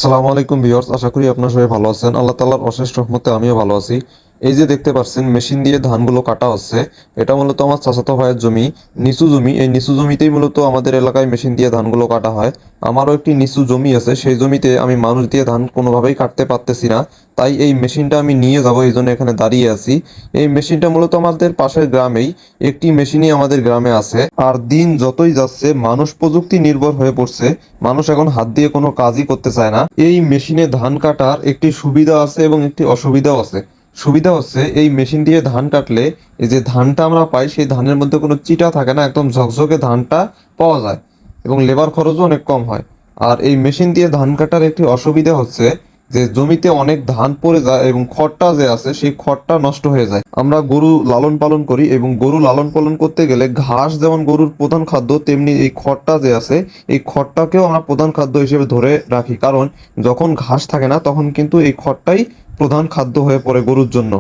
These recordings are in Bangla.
আসসালামু আলাইকুম ভিউয়ার্স, আশা করি আপনারা সবাই ভালো আছেন। আল্লাহ তাআলার অশেষ রহমতে আমিও ভালো আছি। এই যে দেখতে পাচ্ছেন মেশিন দিয়ে ধানগুলো কাটা হচ্ছে, এটা মূলত আমার চাচাতো ভাইয়ের জমি, নিচু জমি। এই নিচু জমিতেই মূলত আমাদের এলাকায় মেশিন দিয়ে ধানগুলো কাটা হয়। আমারও একটি নিচু জমি আছে, সেই জমিতে আমি মানুষ দিয়ে ধান কোনোভাবেই কাটতে পারতেছি না, তাই এই মেশিনটা আমি নিয়ে যাব, এই জন্য এখানে দাঁড়িয়ে আছি। এই মেশিনটা মূলত আমাদের পাশের গ্রামেই, একটি মেশিনই আমাদের গ্রামে আছে। আর দিন যতই যাচ্ছে মানুষ প্রযুক্তি নির্ভর হয়ে পড়ছে, মানুষ এখন হাত দিয়ে কোনো কাজই করতে চায় না। এই মেশিনে ধান কাটার একটি সুবিধা আছে এবং একটি অসুবিধাও আছে। সুবিধা হচ্ছে এই মেশিন দিয়ে ধান কাটলে এই যে ধানটা আমরা পাই সেই ধানের মধ্যে কোনো চিটা থাকে না, একদম ঝকঝকে ধানটা পাওয়া যায় এবং লেবার খরচও অনেক কম হয়। আর এই মেশিন দিয়ে ধান কাটার একটি অসুবিধা হচ্ছে যে জমিতে অনেক ধান পড়ে যায় এবং খড়টা যে আছে সেই খড়টা নষ্ট হয়ে যায়। আমরা গরু লালন পালন করি এবং গরু লালন পালন করতে গেলে ঘাস যেমন গরুর প্রধান খাদ্য, তেমনি এই খড়টা যে আছে এই খড়টাকেও আমরা প্রধান খাদ্য হিসেবে ধরে রাখি, কারণ যখন ঘাস থাকে না তখন কিন্তু এই খড়টাই প্রধান খাদ্য হয়ে পড়ে গরুর জন্য।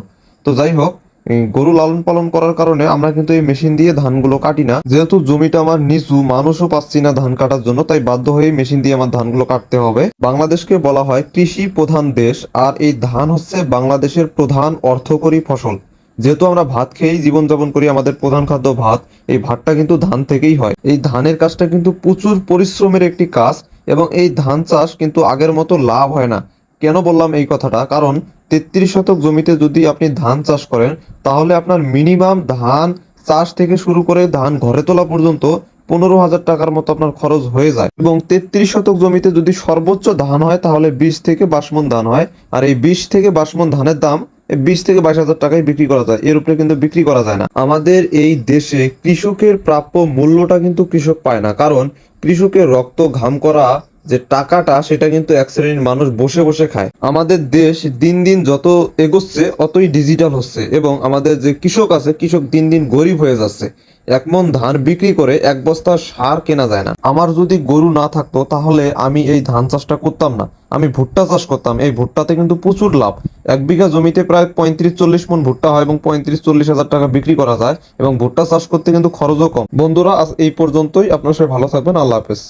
তো যাই হোক, এই গরু লালন পালন করার কারণে আমরা কিন্তু এই মেশিন দিয়ে ধানগুলো কাটি না। যেহেতু জমিটা আমার নিচু, মানুষও পাচ্ছি না ধান কাটার জন্য, তাই বাধ্য হয়ে মেশিন দিয়ে আমার ধানগুলো কাটতে হবে। বাংলাদেশকে বলা হয় কৃষি প্রধান দেশ, আর এই ধান হচ্ছে বাংলাদেশের প্রধান অর্থকরী ফসল। যেহেতু আমরা ভাত খেয়েই জীবনযাপন করি, আমাদের প্রধান খাদ্য ভাত, এই ভাতটা কিন্তু ধান থেকেই হয়। এই ধানের কাজটা কিন্তু প্রচুর পরিশ্রমের একটি কাজ এবং এই ধান চাষ কিন্তু আগের মতো লাভ হয় না। কেন বললাম এই কথাটা? কারণ 33 শতক জমিতে যদি আপনি ধান চাষ করেন, তাহলে আপনার মিনিমাম ধান চাষ থেকে শুরু করে ধান ঘরে তোলা পর্যন্ত 15,000 টাকার মতো আপনার খরচ হয়ে যায়। এবং 33 শতক জমিতে যদি সর্বোচ্চ ধান হয় তাহলে 20 থেকে 22 মণ ধান হয়। আর এই 20 থেকে 22 মণ ধানের দাম 20 থেকে 22,000 টাকায় বিক্রি করা যায়, এর উপরে কিন্তু বিক্রি করা যায় না। আমাদের এই দেশে কৃষকের প্রাপ্য মূল্যটা কিন্তু কৃষক পায় না, কারণ কৃষকের রক্ত ঘাম করা যে টাকাটা সেটা কিন্তু এক শ্রেণীর মানুষ বসে বসে খায়। আমাদের দেশ দিন দিন যত এগোচ্ছে অতই ডিজিটাল হচ্ছে এবং আমাদের যে কৃষক আছে, কৃষক দিন দিন গরিব হয়ে যাচ্ছে। এক মণ ধান বিক্রি করে এক বস্তা সার কেনা যায় না। আমার যদি গরু না থাকতো তাহলে আমি এই ধান চাষটা করতাম না, আমি ভুট্টা চাষ করতাম। এই ভুট্টাতে কিন্তু প্রচুর লাভ। 1 বিঘা জমিতে প্রায় 35-40 মণ ভুট্টা হয় এবং 35-40 হাজার টাকা বিক্রি করা যায় এবং ভুট্টা চাষ করতে কিন্তু খরচও কম। বন্ধুরা, আজ এই পর্যন্তই। আপনার সবাই ভালো থাকবেন। আল্লাহ হাফেজ।